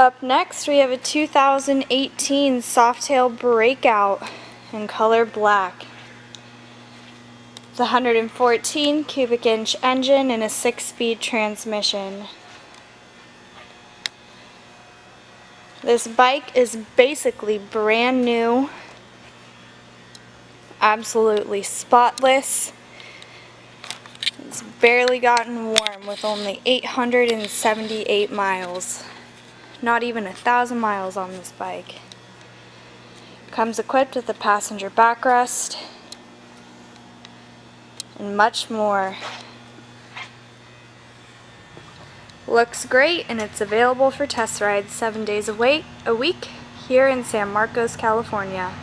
Up next we have a 2018 Softail Breakout in color black. It's a 114 cubic inch engine and a 6-speed transmission. This bike is basically brand new, absolutely spotless. It's barely gotten warm with only 878 miles. Not even 1,000 miles on this bike. Comes equipped with a passenger backrest and much more. Looks great, and it's available for test rides 7 days a week here in San Marcos, California.